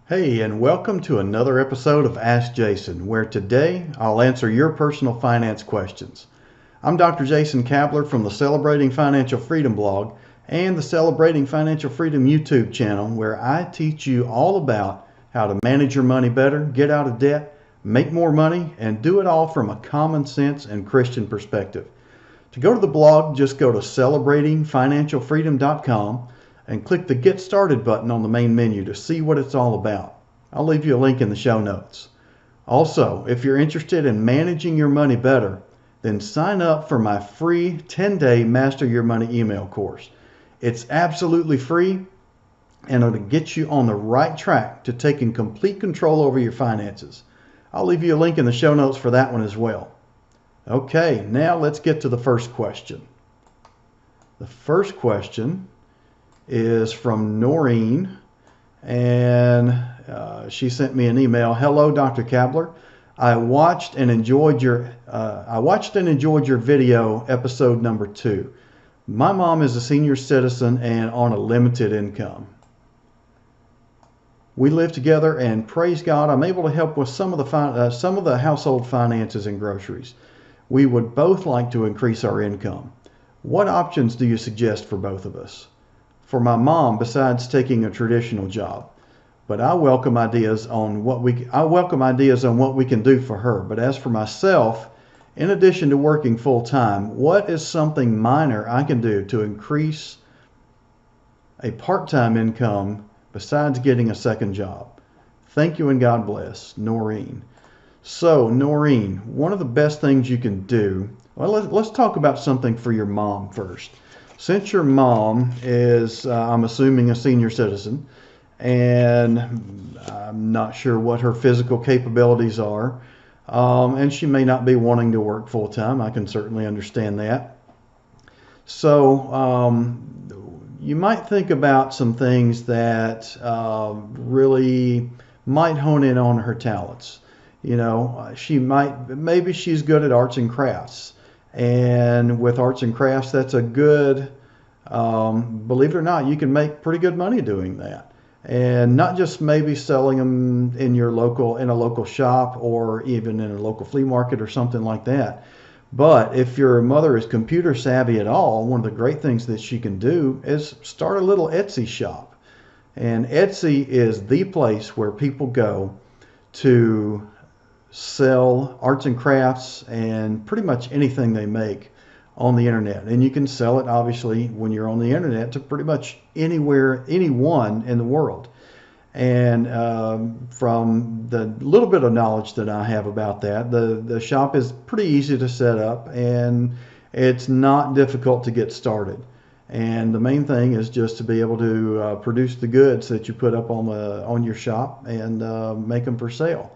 Hey, and welcome to another episode of Ask Jason, where today I'll answer your personal finance questions. I'm Dr. Jason Kabler from the Celebrating Financial Freedom blog and the Celebrating Financial Freedom YouTube channel, where I teach you all about how to manage your money better, get out of debt, make more money, and do it all from a common sense and Christian perspective. To go to the blog, just go to celebratingfinancialfreedom.com and click the Get Started button on the main menu to see what it's all about. I'll leave you a link in the show notes. Also, if you're interested in managing your money better, then sign up for my free 10-day Master Your Money email course. It's absolutely free, and it'll get you on the right track to taking complete control over your finances. I'll leave you a link in the show notes for that one as well. Okay, now let's get to the first question. The first question is from Noreen, and she sent me an email. Hello, Dr. Kabler. I watched and enjoyed your video episode number 2. My mom is a senior citizen and on a limited income. We live together, and praise God, I'm able to help with some of the household finances and groceries. We would both like to increase our income. What options do you suggest for both of us? For my mom, besides taking a traditional job, but I welcome ideas on what we can do for her. But as for myself, in addition to working full time, what is something minor I can do to increase a part-time income besides getting a second job? Thank you and God bless, Noreen. So, Noreen, one of the best things you can do, well, let's talk about something for your mom first. Since your mom is, I'm assuming, a senior citizen, and I'm not sure what her physical capabilities are, and she may not be wanting to work full time. I can certainly understand that. So you might think about some things that really might hone in on her talents. You know, maybe she's good at arts and crafts. And with arts and crafts, that's a good, believe it or not, you can make pretty good money doing that. And not just maybe selling them in a local shop or even in a local flea market or something like that. But if your mother is computer savvy at all, one of the great things that she can do is start a little Etsy shop. And Etsy is the place where people go to sell arts and crafts and pretty much anything they make on the internet. And you can sell it, obviously, when you're on the internet, to pretty much anywhere, anyone in the world. And from the little bit of knowledge that I have about that, the shop is pretty easy to set up, and it's not difficult to get started. And the main thing is just to be able to produce the goods that you put up on your shop and make them for sale.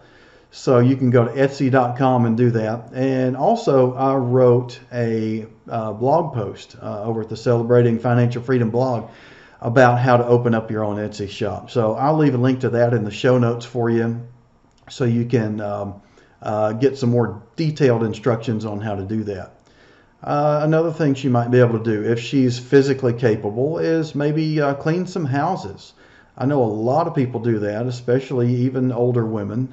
So you can go to Etsy.com and do that. And also, I wrote a blog post over at the Celebrating Financial Freedom blog about how to open up your own Etsy shop. So I'll leave a link to that in the show notes for you, so you can get some more detailed instructions on how to do that. Another thing she might be able to do, if she's physically capable, is maybe clean some houses. I know a lot of people do that, especially even older women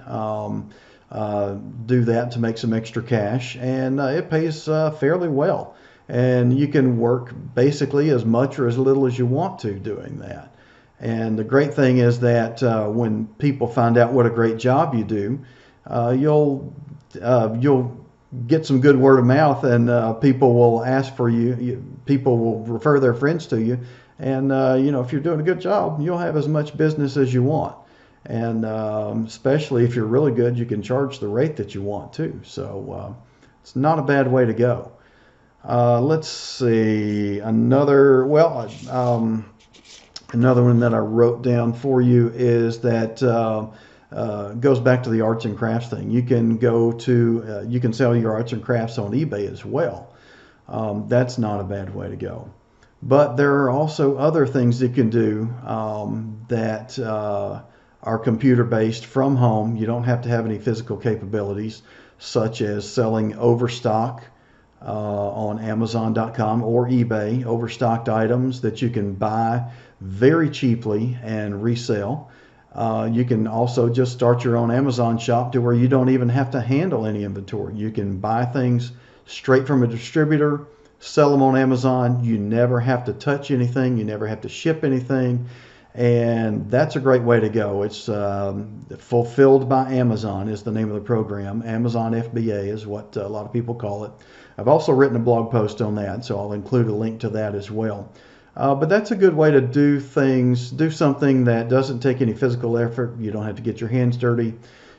do that to make some extra cash, and it pays fairly well. And you can work basically as much or as little as you want to doing that. And the great thing is that when people find out what a great job you do, you'll get some good word of mouth, and people will ask for you. People will refer their friends to you. And, if you're doing a good job, you'll have as much business as you want. And especially if you're really good, you can charge the rate that you want too. So it's not a bad way to go. Let's see. Another one that I wrote down for you is that goes back to the arts and crafts thing. You can you can sell your arts and crafts on eBay as well. That's not a bad way to go. But there are also other things you can do that are computer-based from home. You don't have to have any physical capabilities, such as selling overstock on Amazon.com or eBay, overstocked items that you can buy very cheaply and resell. You can also just start your own Amazon shop to where you don't even have to handle any inventory. You can buy things straight from a distributor, sell them on Amazon. You never have to touch anything. You never have to ship anything. And that's a great way to go. It's Fulfilled by Amazon is the name of the program. Amazon FBA is what a lot of people call it. I've also written a blog post on that, so I'll include a link to that as well. But that's a good way to do things, do something that doesn't take any physical effort. You don't have to get your hands dirty.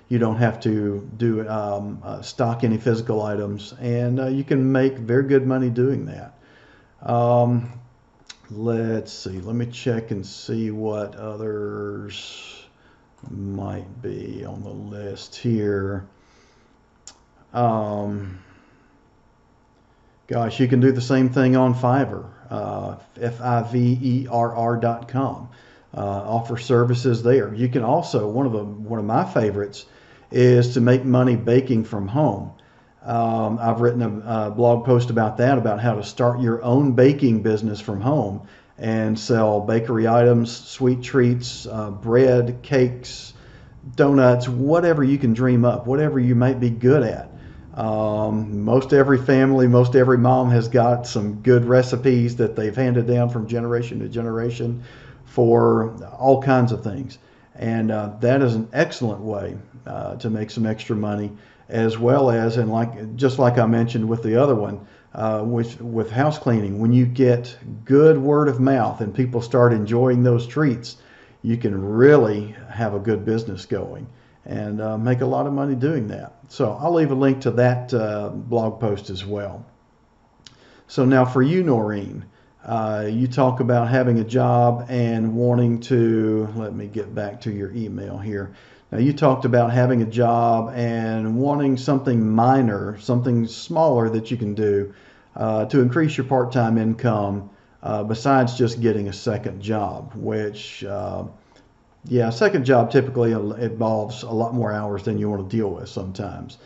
You don't have to do stock any physical items, and you can make very good money doing that. Let's see. Let me check and see what others might be on the list here. Gosh, you can do the same thing on Fiverr, Fiverr.com. Offer services there. You can also, one of my favorites is to make money baking from home. I've written a blog post about that, about how to start your own baking business from home and sell bakery items, sweet treats, bread, cakes, donuts, whatever you can dream up, whatever you might be good at. Most every family, most every mom has got some good recipes that they've handed down from generation to generation for all kinds of things. And that is an excellent way to make some extra money, as well as, and just like I mentioned with the other one, with house cleaning, when you get good word of mouth and people start enjoying those treats, you can really have a good business going and make a lot of money doing that. So I'll leave a link to that blog post as well. So now for you, Noreen, you talk about having a job and wanting to, let me get back to your email here. Now you talked about having a job and wanting something minor, something smaller that you can do to increase your part-time income besides just getting a second job, which a second job typically involves a lot more hours than you want to deal with sometimes,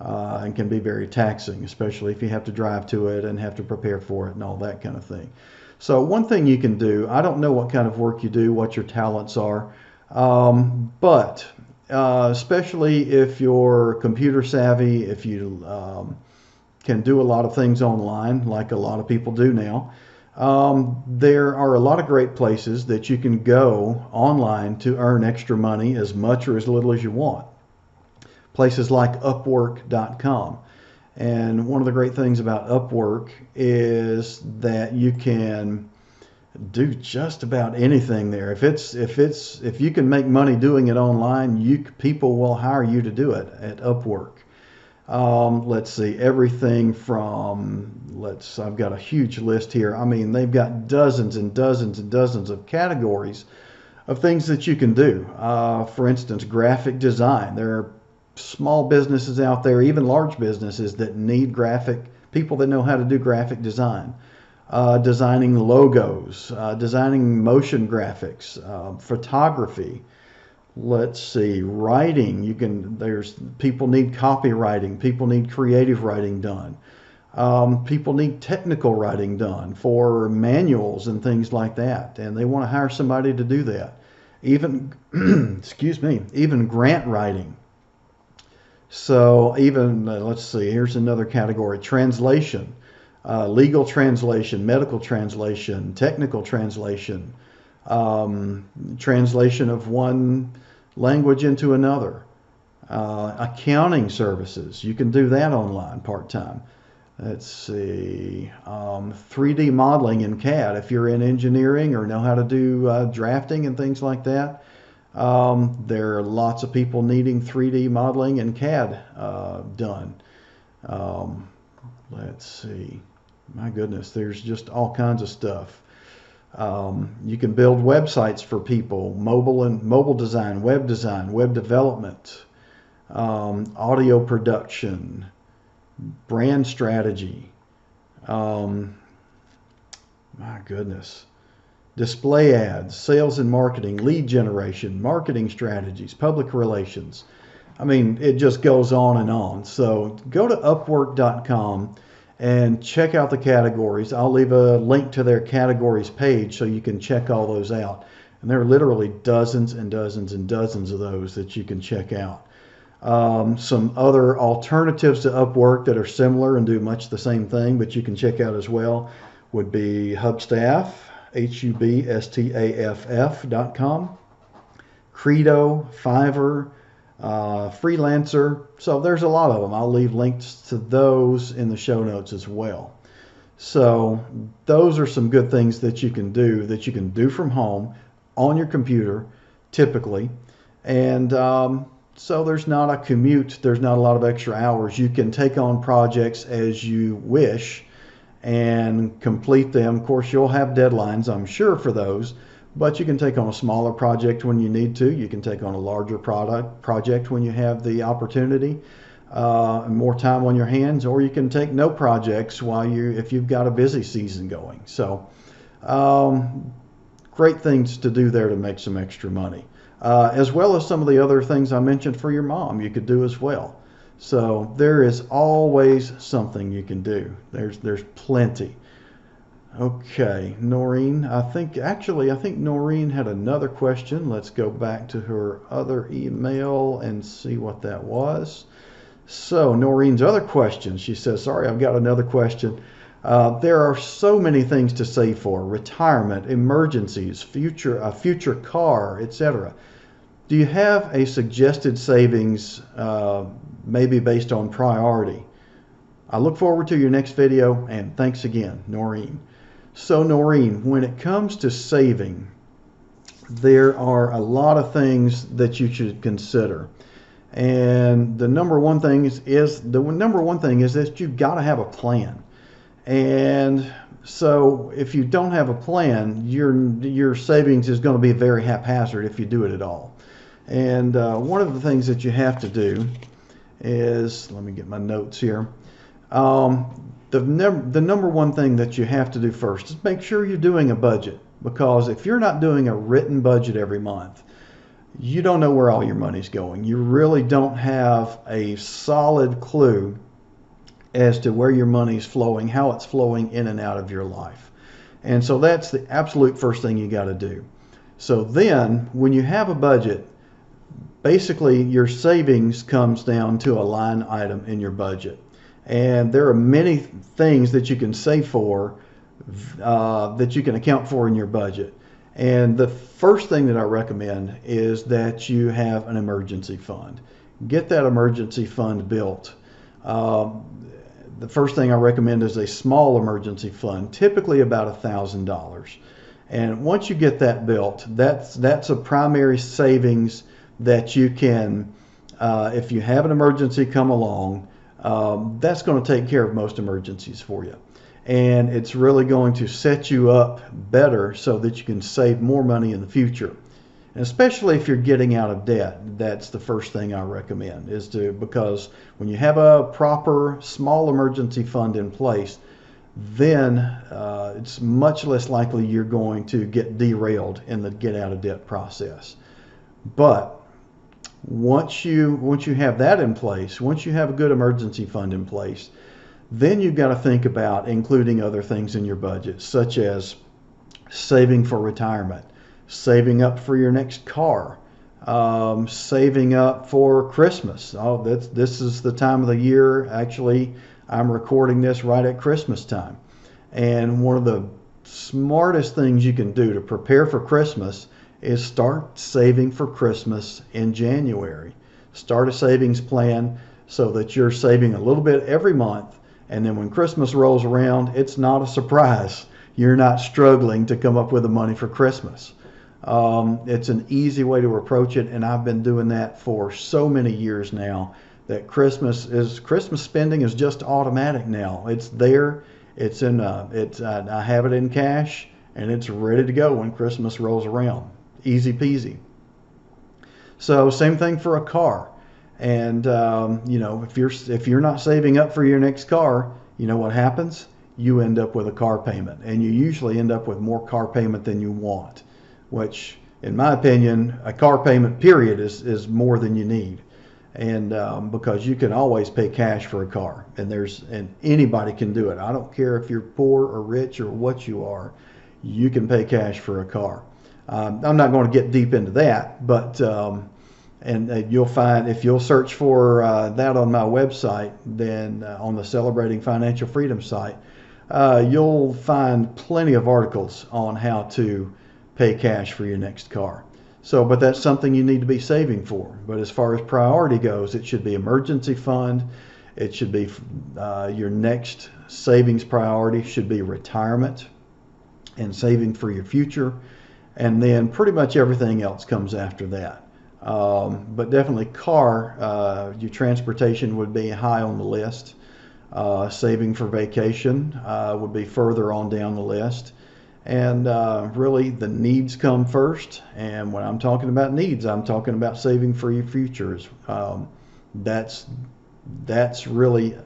and can be very taxing, especially if you have to drive to it and have to prepare for it and all that kind of thing. So one thing you can do, I don't know what kind of work you do, what your talents are, but especially if you're computer savvy, if you can do a lot of things online, like a lot of people do now, there are a lot of great places that you can go online to earn extra money, as much or as little as you want. Places like Upwork.com. And one of the great things about Upwork is that you can do just about anything there. If you can make money doing it online, people will hire you to do it at Upwork. Let's see, everything from, I've got a huge list here. I mean, they've got dozens and dozens and dozens of categories of things that you can do. For instance, graphic design. There are small businesses out there, even large businesses, that need people that know how to do graphic design. Designing logos, designing motion graphics, photography. Let's see, writing. People need copywriting. People need creative writing done. People need technical writing done for manuals and things like that, and they want to hire somebody to do that. Even, even grant writing. So even, let's see, here's another category: translation, legal translation, medical translation, technical translation, translation of one language into another, accounting services. You can do that online part-time. Let's see, 3D modeling in CAD. If you're in engineering or know how to do drafting and things like that, there are lots of people needing 3D modeling and CAD done. Let's see, my goodness, there's just all kinds of stuff. You can build websites for people, mobile design, web development, audio production, brand strategy. My goodness. Display ads, sales and marketing, lead generation, marketing strategies, public relations. I mean, it just goes on and on. So go to Upwork.com and check out the categories. I'll leave a link to their categories page so you can check all those out. And there are literally dozens and dozens and dozens of those that you can check out. Some other alternatives to Upwork that are similar and do much the same thing, but you can check out as well, would be Hubstaff, HUBSTAFF.com, Credo, Fiverr, Freelancer. So there's a lot of them. I'll leave links to those in the show notes as well. So those are some good things that you can do from home on your computer typically. And so there's not a commute, there's not a lot of extra hours. You can take on projects as you wish and complete them. Of course, you'll have deadlines, I'm sure, for those, but you can take on a smaller project when you need to. You can take on a larger project when you have the opportunity, more time on your hands, or you can take no projects if you've got a busy season going. So great things to do there to make some extra money. As well as some of the other things I mentioned for your mom, you could do as well. So there is always something you can do. There's plenty. Okay, Noreen, I think Noreen had another question. Let's go back to her other email and see what that was. So Noreen's other question, she says, sorry, I've got another question. There are so many things to save for: retirement, emergencies, a future car, etc. Do you have a suggested savings, maybe based on priority? I look forward to your next video, and thanks again, Noreen. So Noreen, when it comes to saving, there are a lot of things that you should consider. And the number one thing is that you've got to have a plan. And so if you don't have a plan, your savings is going to be very haphazard if you do it at all. And one of the things that you have to do is, let me get my notes here. The number one thing that you have to do first is make sure you're doing a budget, because if you're not doing a written budget every month, you don't know where all your money's going. You really don't have a solid clue as to where your money's flowing, how it's flowing in and out of your life. And so that's the absolute first thing you got to do. So then when you have a budget, basically your savings comes down to a line item in your budget. And there are many things that you can save for, that you can account for in your budget. And the first thing that I recommend is that you have an emergency fund. Get that emergency fund built. The first thing I recommend is a small emergency fund, typically about $1,000. And once you get that built, that's a primary savings that you can, if you have an emergency come along, that's going to take care of most emergencies for you. And it's really going to set you up better so that you can save more money in the future. And especially if you're getting out of debt, that's the first thing I recommend, because when you have a proper small emergency fund in place, then it's much less likely you're going to get derailed in the get out of debt process. But once you have that in place, once you have a good emergency fund in place, then you've got to think about including other things in your budget, such as saving for retirement, saving up for your next car, saving up for Christmas. This is the time of the year. Actually, I'm recording this right at Christmas time. And one of the smartest things you can do to prepare for Christmas is start saving for Christmas in January. Start a savings plan so that you're saving a little bit every month. And then when Christmas rolls around, it's not a surprise. You're not struggling to come up with the money for Christmas. It's an easy way to approach it, and I've been doing that for so many years now that Christmas spending is just automatic now. It's there. I have it in cash, and it's ready to go when Christmas rolls around. Easy peasy. So same thing for a car. And if you're not saving up for your next car, you know what happens? You end up with a car payment, and you usually end up with more car payment than you want, which in my opinion, a car payment period is more than you need. And because you can always pay cash for a car, and anybody can do it. I don't care if you're poor or rich or what you are, you can pay cash for a car. I'm not going to get deep into that, but you'll find, if you'll search for that on my website, then on the Celebrating Financial Freedom site, you'll find plenty of articles on how to pay cash for your next car. So, but that's something you need to be saving for. But as far as priority goes, it should be emergency fund. It should be your next savings priority should be retirement and saving for your future. And then pretty much everything else comes after that. But definitely your transportation would be high on the list. Saving for vacation would be further on down the list. And really the needs come first. And when I'm talking about needs, I'm talking about saving for your futures. That's really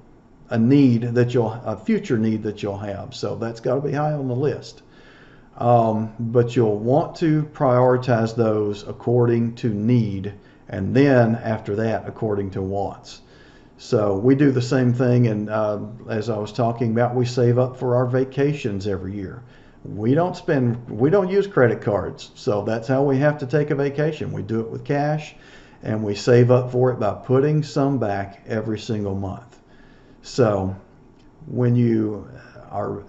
a future need that you'll have. So that's got to be high on the list. But you'll want to prioritize those according to need, and then after that according to wants. So we do the same thing, and as I was talking about, we save up for our vacations every year. We don't use credit cards, so that's how we have to take a vacation. We do it with cash, and we save up for it by putting some back every single month. So when you are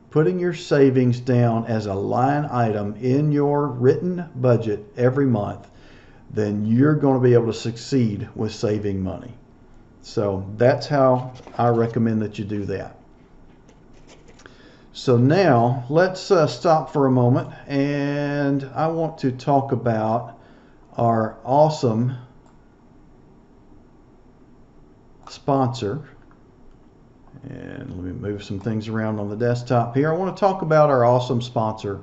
putting your savings down as a line item in your written budget every month, then you're going to be able to succeed with saving money. So that's how I recommend that you do that. So now let's stop for a moment, and I want to talk about our awesome sponsor. And let me move some things around on the desktop here. I want to talk about our awesome sponsor,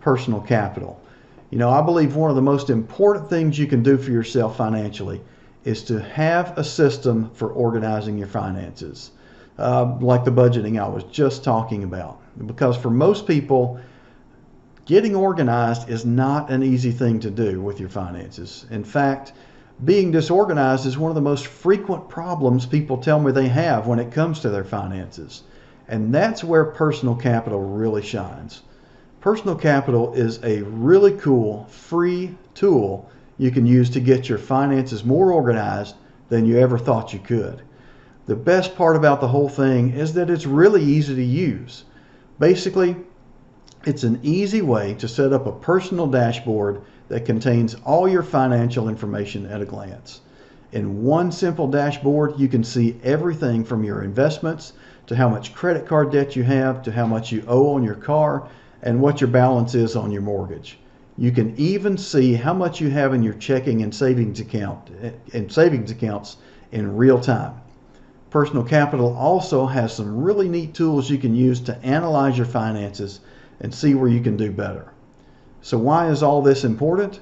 Personal Capital. You know, I believe one of the most important things you can do for yourself financially is to have a system for organizing your finances, like the budgeting I was just talking about. Because for most people, getting organized is not an easy thing to do with your finances. In fact, being disorganized is one of the most frequent problems people tell me they have when it comes to their finances. And that's where Personal Capital really shines. Personal Capital is a really cool, free tool you can use to get your finances more organized than you ever thought you could. The best part about the whole thing is that it's really easy to use. Basically, it's an easy way to set up a personal dashboard that contains all your financial information at a glance. In one simple dashboard, you can see everything from your investments to how much credit card debt you have to how much you owe on your car and what your balance is on your mortgage. You can even see how much you have in your checking and savings accounts in real time. Personal Capital also has some really neat tools you can use to analyze your finances and see where you can do better. So why is all this important?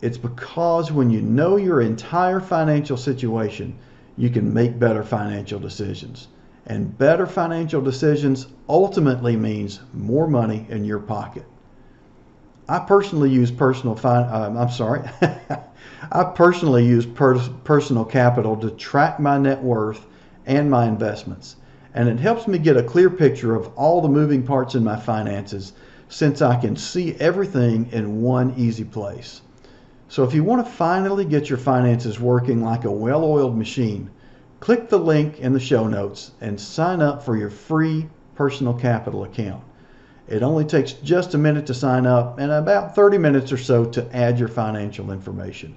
It's because when you know your entire financial situation, you can make better financial decisions. And better financial decisions ultimately means more money in your pocket. I personally use Personal Capital to track my net worth and my investments. And it helps me get a clear picture of all the moving parts in my finances, since I can see everything in one easy place. So if you want to finally get your finances working like a well-oiled machine, click the link in the show notes and sign up for your free Personal Capital account. It only takes just a minute to sign up and about 30 minutes or so to add your financial information.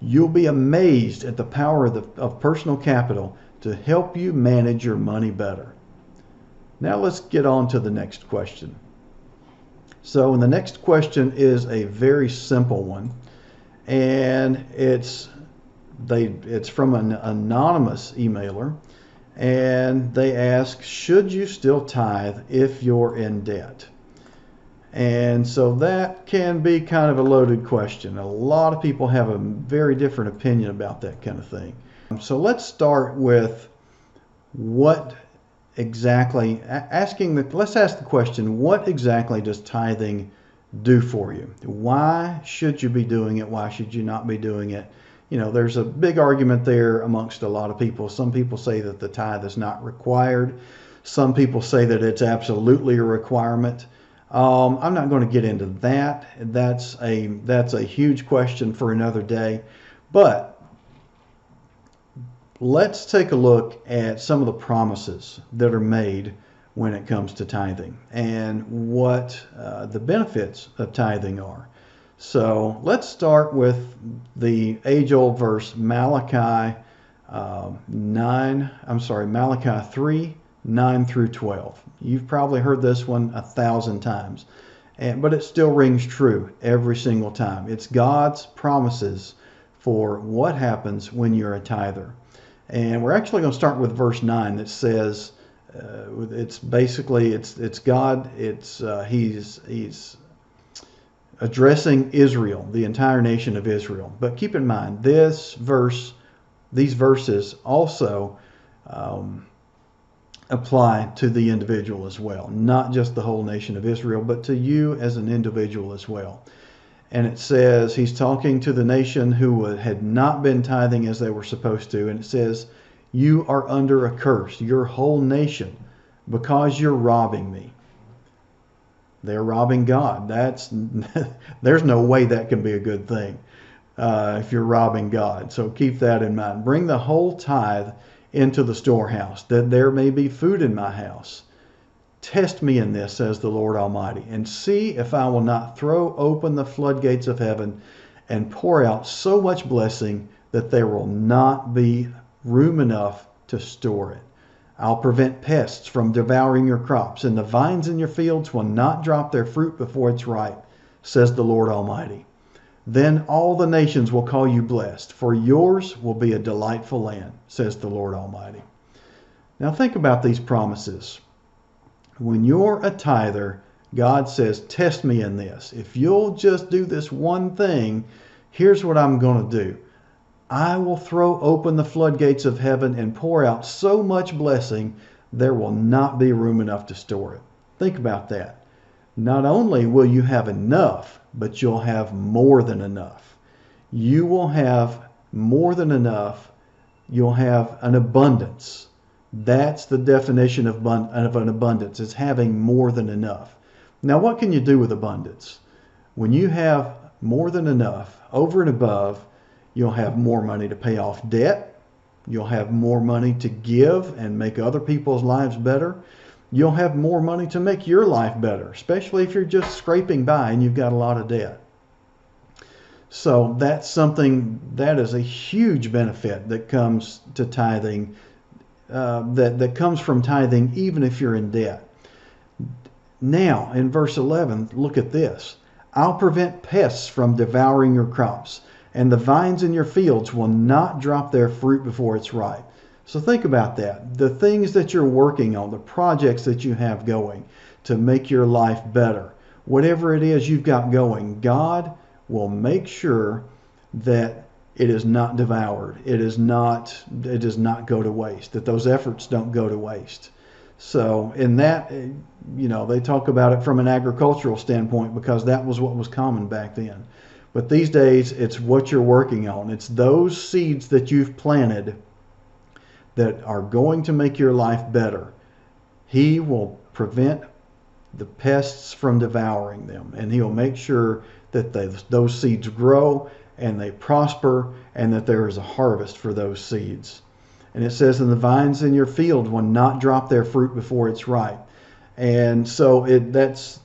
You'll be amazed at the power of Personal Capital to help you manage your money better. Now let's get on to the next question. So the next question is a very simple one, and it's from an anonymous emailer, and they ask, should you still tithe if you're in debt? And so that can be kind of a loaded question. A lot of people have a very different opinion about that kind of thing. So let's start with let's ask the question, what exactly does tithing do for you? Why should you be doing it? Why should you not be doing it? You know, there's a big argument there amongst a lot of people. Some people say that the tithe is not required. Some people say that it's absolutely a requirement. I'm not going to get into that. That's a huge question for another day. But let's take a look at some of the promises that are made when it comes to tithing and what the benefits of tithing are. So let's start with the age-old verse, Malachi 3, 9 through 12. You've probably heard this one 1,000 times, but it still rings true every single time. It's God's promises for what happens when you're a tither. And we're actually going to start with verse 9 that says, it's basically, it's God, he's addressing Israel, the entire nation of Israel. But keep in mind, these verses also apply to the individual as well, not just the whole nation of Israel, but to you as an individual as well. And it says, he's talking to the nation who had not been tithing as they were supposed to, and it says, you are under a curse, your whole nation, because you're robbing me. They're robbing God. There's no way that can be a good thing if you're robbing God. So keep that in mind. Bring the whole tithe into the storehouse, that there may be food in my house. Test me in this, says the Lord Almighty, and see if I will not throw open the floodgates of heaven and pour out so much blessing that there will not be room enough to store it. I'll prevent pests from devouring your crops, and the vines in your fields will not drop their fruit before it's ripe, says the Lord Almighty. Then all the nations will call you blessed, for yours will be a delightful land, says the Lord Almighty. Now think about these promises. When you're a tither, God says, test me in this. If you'll just do this one thing, here's what I'm going to do. I will throw open the floodgates of heaven and pour out so much blessing, there will not be room enough to store it. Think about that. Not only will you have enough, but you'll have more than enough. You will have more than enough. You'll have an abundance. That's the definition of an abundance. It's having more than enough. Now, what can you do with abundance? When you have more than enough, over and above, you'll have more money to pay off debt. You'll have more money to give and make other people's lives better. You'll have more money to make your life better, especially if you're just scraping by and you've got a lot of debt. So that's something that is a huge benefit that comes to tithing, that comes from tithing even if you're in debt. Now, in verse 11, look at this. I'll prevent pests from devouring your crops, and the vines in your fields will not drop their fruit before it's ripe. So think about that. The things that you're working on, the projects that you have going to make your life better, whatever it is you've got going, God will make sure that it is not devoured. It does not go to waste, that those efforts don't go to waste. So in that, they talk about it from an agricultural standpoint because that was what was common back then. But these days, it's what you're working on. It's those seeds that you've planted that are going to make your life better. He will prevent the pests from devouring them, and he'll make sure that those seeds grow and they prosper and that there is a harvest for those seeds. And it says, and the vines in your field will not drop their fruit before it's ripe. And so that's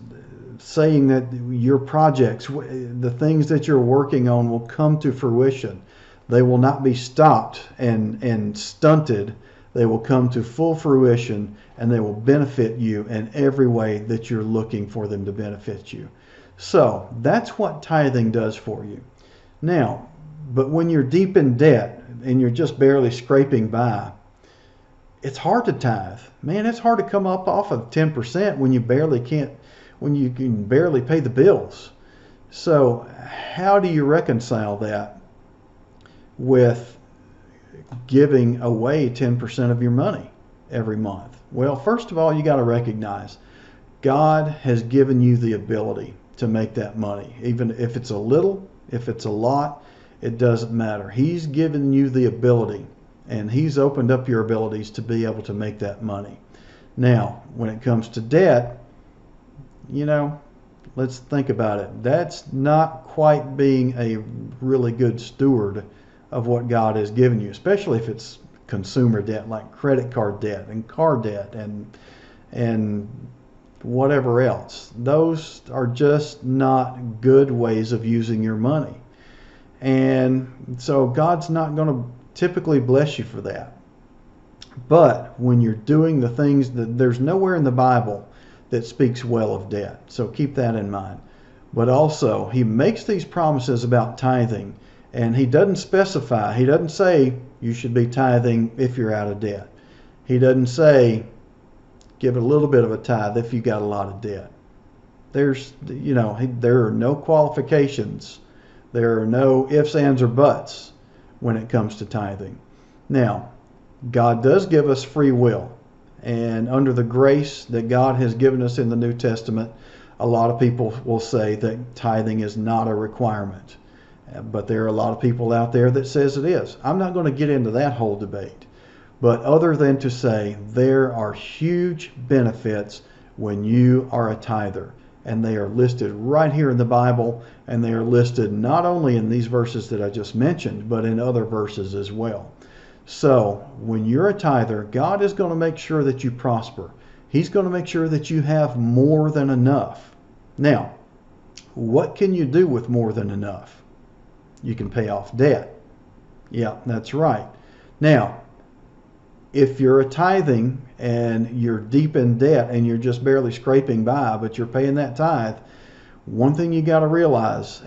saying that your projects, the things that you're working on, will come to fruition. They will not be stopped and stunted. They will come to full fruition, and they will benefit you in every way that you're looking for them to benefit you. So that's what tithing does for you. Now, but when you're deep in debt and you're just barely scraping by, it's hard to tithe. Man, it's hard to come up off of 10% when you can barely pay the bills. So how do you reconcile that with giving away 10% of your money every month? Well, first of all, you got to recognize God has given you the ability to make that money. Even if it's a little, if it's a lot, it doesn't matter. He's given you the ability, and he's opened up your abilities to be able to make that money. Now, when it comes to debt, you know, let's think about it. That's not quite being a really good steward of what God has given you, especially if it's consumer debt like credit card debt and car debt and whatever else. Those are just not good ways of using your money. And so God's not going to typically bless you for that. But when you're doing the things that there's nowhere in the Bible that speaks well of debt. So keep that in mind. But also, he makes these promises about tithing, and he doesn't specify. He doesn't say you should be tithing if you're out of debt. He doesn't say give a little bit of a tithe if you got a lot of debt. There are no qualifications. There are no ifs, ands, or buts when it comes to tithing. Now, God does give us free will. And under the grace that God has given us in the New Testament, a lot of people will say that tithing is not a requirement. But there are a lot of people out there that says it is. I'm not going to get into that whole debate. But other than to say there are huge benefits when you are a tither. And they are listed right here in the Bible. And they are listed not only in these verses that I just mentioned, but in other verses as well. So when you're a tither, God is going to make sure that you prosper. He's going to make sure that you have more than enough. Now, what can you do with more than enough? You can pay off debt. Yeah, that's right. Now, if you're a tithing and you're deep in debt and you're just barely scraping by, but you're paying that tithe, one thing you got to realize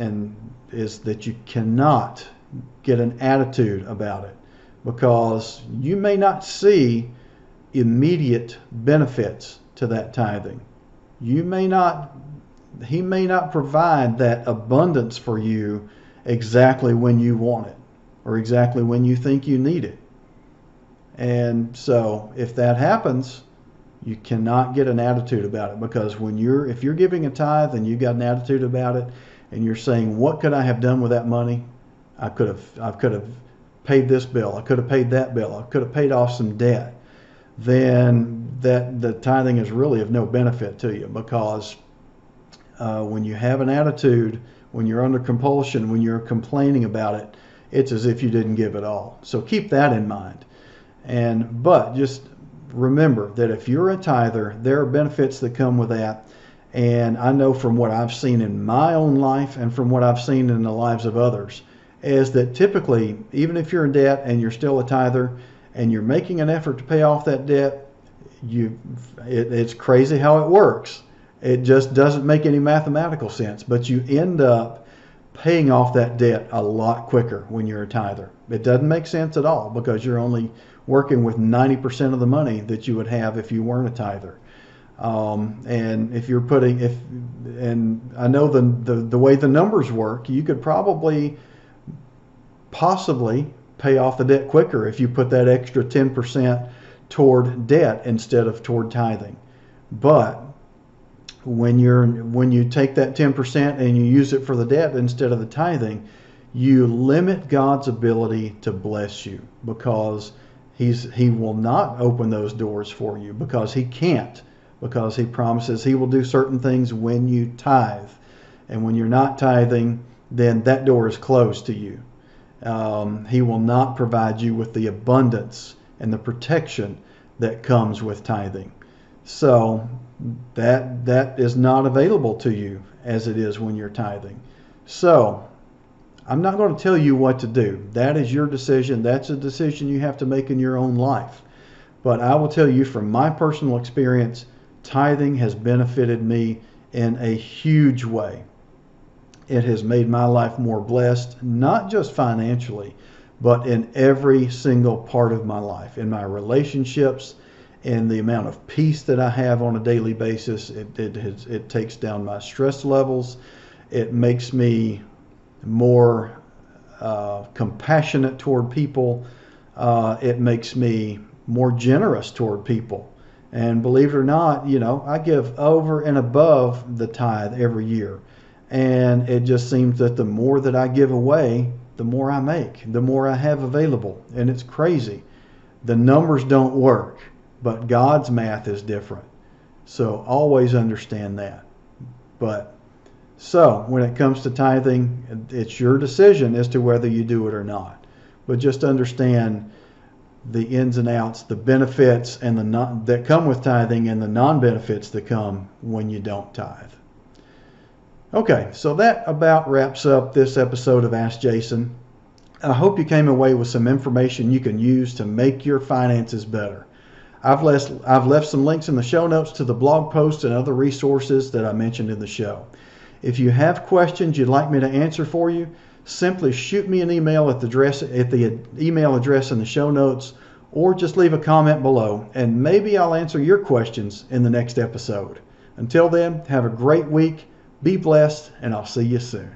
is that you cannot get an attitude about it, because you may not see immediate benefits to that tithing. He may not provide that abundance for you exactly when you want it or exactly when you think you need it. And so if that happens, you cannot get an attitude about it, because if you're giving a tithe and you got an attitude about it and you're saying, what could I have done with that money? I could have paid this bill, I could have paid that bill, I could have paid off some debt, then the tithing is really of no benefit to you, because when you have an attitude, when you're under compulsion, when you're complaining about it, it's as if you didn't give it all. So keep that in mind. But just remember that if you're a tither, there are benefits that come with that. And I know from what I've seen in my own life and from what I've seen in the lives of others, is that typically, even if you're in debt and you're still a tither and you're making an effort to pay off that debt, it's crazy how it works. It just doesn't make any mathematical sense, but you end up paying off that debt a lot quicker when you're a tither. It doesn't make sense at all, because you're only working with 90% of the money that you would have if you weren't a tither. And if you're and I know the way the numbers work, you could possibly pay off the debt quicker if you put that extra 10% toward debt instead of toward tithing. But when you take that 10% and you use it for the debt instead of the tithing, you limit God's ability to bless you, because he will not open those doors for you, because he can't, because he promises he will do certain things when you tithe. And when you're not tithing, then that door is closed to you. He will not provide you with the abundance and the protection that comes with tithing. So that is not available to you as it is when you're tithing. So I'm not going to tell you what to do. That is your decision. That's a decision you have to make in your own life. But I will tell you from my personal experience, tithing has benefited me in a huge way. It has made my life more blessed, not just financially, but in every single part of my life, in my relationships, in the amount of peace that I have on a daily basis. It takes down my stress levels. It makes me more compassionate toward people. It makes me more generous toward people. And believe it or not, I give over and above the tithe every year. And it just seems that the more that I give away, the more I make, the more I have available. And it's crazy. The numbers don't work, but God's math is different. So always understand that. But so when it comes to tithing, it's your decision as to whether you do it or not. But just understand the ins and outs, the benefits and that come with tithing, and the non-benefits that come when you don't tithe. Okay, so that about wraps up this episode of Ask Jason. I hope you came away with some information you can use to make your finances better. I've left some links in the show notes to the blog posts and other resources that I mentioned in the show. If you have questions you'd like me to answer for you, simply shoot me an email at the email address in the show notes, or just leave a comment below, and maybe I'll answer your questions in the next episode. Until then, have a great week, be blessed, and I'll see you soon.